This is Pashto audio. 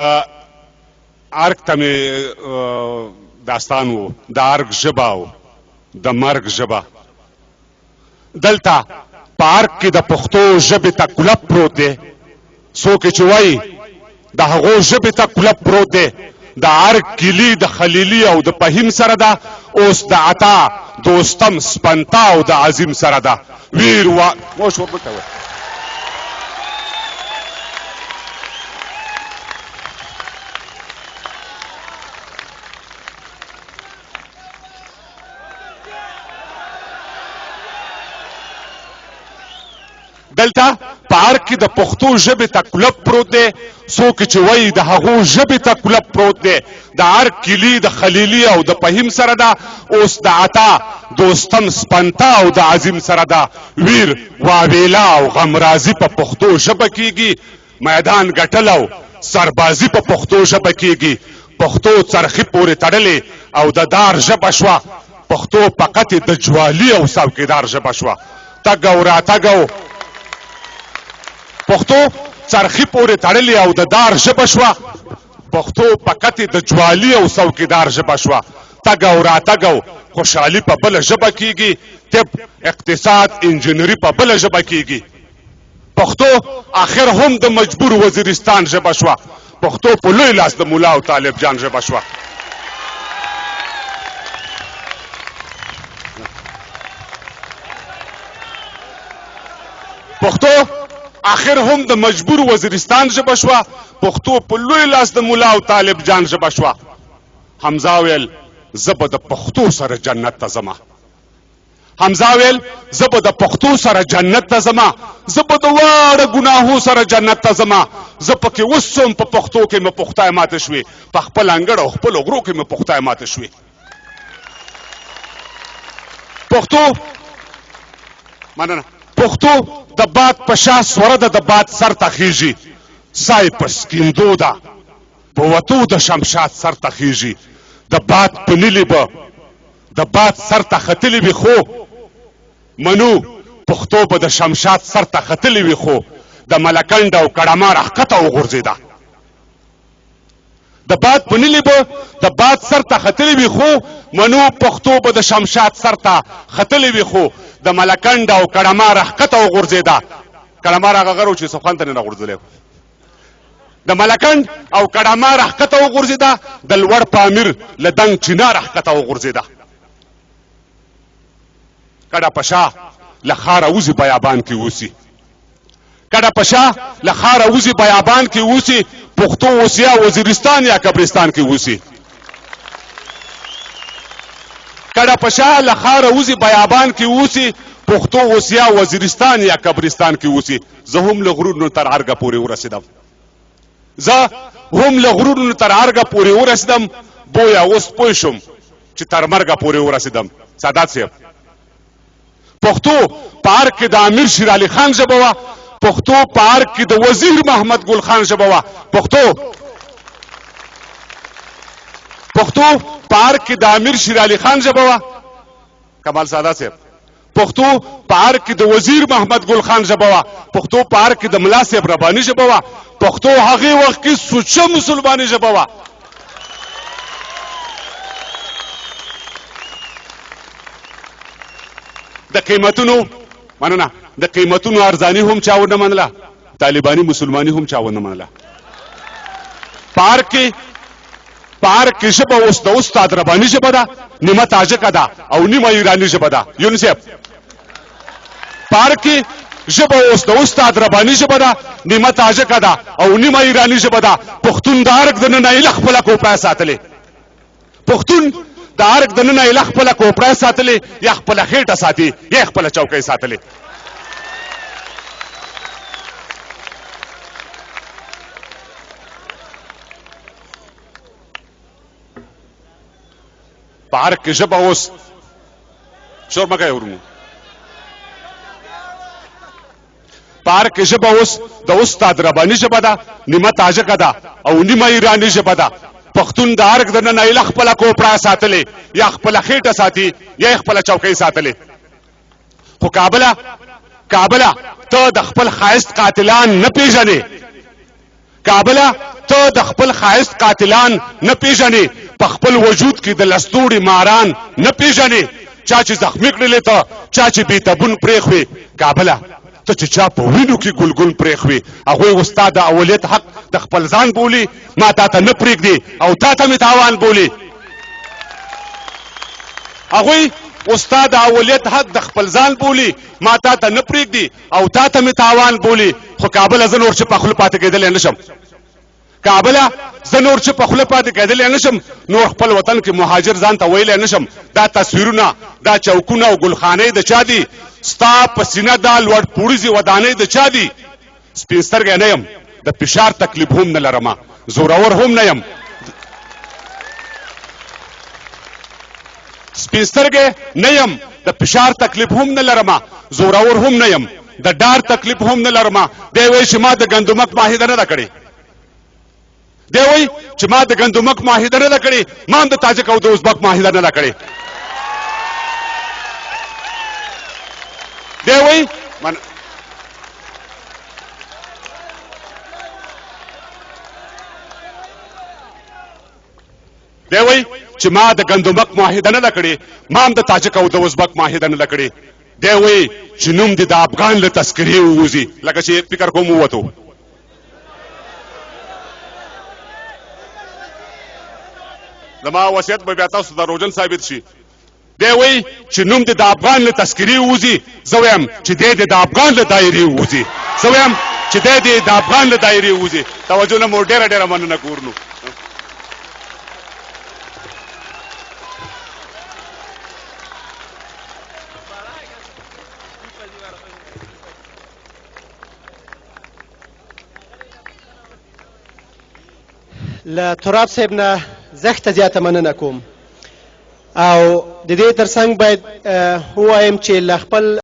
ارګ ته مې داستان و د ارګ ژبه او د مرګ ژبه. دلته په ارګ کې د پښتو ژبې ته کلب پروت دی. څوک چې وایي د هغو ژبې ته کلب پروت دی. د ارګ کلي د خلیلي او د فهیم سره ده، اوس د عطا دوستم سپنتا او د عظیم سره ده. ویر موش وربکوه دلته په ارګ کې د پښتو ژبې ته کلب پروت دی. څوک چې وایي د هغو ژبې ته کلب پروت دی. د ارګ کلي د خلیلي او د فهیم سره ده، اوس د عطا دوستم سپنتا او د عظیم سره ده. ویر واویلا او غمرازي په پښتو ژبه کیږي. میدان ګټل او سربازي په پښتو ژبه کیږي. پښتو څرخي پورې تړلې او د دار ژبه شوه. پښتو فقط د جوالي او څوکیدار ژبه شوه. تګ او راتګ او پښتو څرخي پورې تړلې او د دار ژبه شوه. پښتو فقط د جوالي او څوکیدار ژبه شوه. تګ او راتګ او خوشحالي په بله ژبه کیږي. طب اقتصاد انجینري په بله ژبه کیږي. پښتو آخر هم د مجبور وزیرستان ژبه شوه. پښتو په لوی لاس د مولا او طالب جان ژبه شوه. پښتو آخر هم د مجبور وزیرستان ژبه شوه. پښتو په لوی لاس د مولا او طالب جان ژبه شوه. حمزه ویل زه به د پښتو سره جنت ته ځمه. حمزه ویل زه به د پښتو سره جنت ته ځمه. زه به د واړه ګناهو سره جنت ته ځمه. زه پکې اوس هم په پښتو کې مې پختای ماته شوې. په خپل انګړ او خپلو غرو کې مې پختای ماته شوې. پښتو مننه. پښتو د باد په شا سوره ده، د باد سر ته خیږي. سای په سکیندو ده، په وتو د شمشاد سر ته خیږي. د باد په نیلې به د باد سر ته ختلې وي، خو منو پښتو به د شمشاد سر ته ختلې وي، خو د ملکنډ او کړما راښکته وغورځېده. د باد په نیلې به د باد سر ته ختلې وي، خو منو پښتو به د شمشاد سر ته ختلې وي، خو د ملکنډ او کړما راښکته وغورځېده. کړما راغغرو چې سخوان ته نه راغورځولی. د ملکنډ او کړما راښکته وغورځېده. د لوړ پامیر له دنګ چینه راښکته وغورځېده. کډه په شا له ښاره وځي بیابان کې اوسي. کډه په شا له ښاره وځي بیابان کې اوسي. پښتو اوس یا وزیرستان یا قبرستان کې اوسي. کډه په شا له ښاره وځي بیابان کې اوسي. پښتو اوس یا وزیرستان یا قبرستان کې اوسي. زه هم له غرونو تر ارګه پورې ورسېدم. زه هم له غرونو تر ارګه پورې ورسېدم. بویا اوس پوه شم چې تر مرګه پورې ورسېدم. سادات صاحب پښتو په ارګ کې د امیر شیر علي خان ژبه وه. پښتو په ارګ کې د وزیر محمد ګل خان ژبه وه. پښتو په ارګ کې د امیر شیر علي خان ژبه وه. کمال سادات صاحب پښتو په ارګ کې د وزیر محمد ګل خان ژبه وه. پښتو په ارګ کې د ملا صاحب رباني ژبه وه. پښتو هغې وخت کې سوچه مسلماني ژبه وه. د قیمتونو مننه د قیمتونو ارزانی هم چا ونه منله. طالبانی مسلمانی هم چا ونه منله. په ارګ کې ژبه اوس د استاد رباني ژبه ده، نیمه تاجکه ده او نیمه ایراني ژبه ده. یونس صاحب په ارګ کې ژبه اوس د استاد رباني ژبه ده، نیمه تاجکه ده او نیمه ایراني ژبه ده. پښتون د ارګ دننه ایله خپله کوپړی ساتلې. پښتون د ارګ دننه ایله خپله کوپړی ساتلې، یا خپله خېټه ساتي یا خپله چوکۍ ساتلې. په ارګ کې ژبه اوس شور مه کوئ ورونو. په ارګ کې ژبه اوس د استاد رباني ژبه ده، نیمه تاجکه ده او نیمه ایراني ژبه ده. پښتون د ارګ دننه ایله خپله کوپړی ساتلې، یا خپله خېټه ساتي یا خپله چوکۍ ساتلې. خو کابله ته د خپل ښایست قاتلان نه پېژنې. کابله ته د خپل ښایست قاتلان نه پیژنې په خپل وجود کې د لستوړي ماران نه پیژنې چا چې زخمي کړلې ته چا چې بېتبون پرېښوې کابله ته چې چا په وینو کې ګلګون پرېښوې هغوی اوس تا د اولیت حق د خپل ځان بولي ما تا ته نه پرېږدي او تا ته مې تاوان بولي هغوی اوس تا د اولیت حق د خپل ځان بولي ما تا ته نه پرېږدي او تا ته مې تاوان بولي خو کابله زه نور چې په خوله پاتې کېدلی نه شم کابله زه نور چې په خوله پاتې کېدلی نه شم نور خپل وطن کې مهاجر ځان ته ویلی نه شم دا تصویرونه دا چوکونه او ګلخانۍ د چا دي ستا په سینه دا لوړ پوړیزې ودانۍ د چا دي سپین سترګی نه یم د فشار تکلیف هم نه لرمه زورور هم نه یم سپین سترګی نه یم د فشار تکلیف هم نه لرمه زورور هم نه یم د ډار تکلیف هم نه لرمه دی وایي چې ما د ګندمک معاهده نه ده کړې دی وایي چې ما د ګندمک معاهده نه ده کړې ما هم د تاجک او د ازبک معاهده نه ده کړې دی وایي دی وایي چې ما د ګندمک معاهده نه ده کړې ما هم د تاجک او د ازبک معاهده نه ده کړې دی وایي چې نوم دې د افغان له تذکرې ووځي لکه چې فکر کوم ووتو زما وصیت به بیا تاسو د روجن ثابت شي دی وایي چې نوم دې د افغان له تذکرې ووځي زه وایم چې دی دې د افغان له دایرې ووځي زه وایم چې دی دې د افغان له دایرې ووځي توجه نه مو ډېره ډېره مننه کورنو له تراب صاحب نه زښته زیاته مننه کوم او د دې ترڅنګ باید ووایم چې له خپل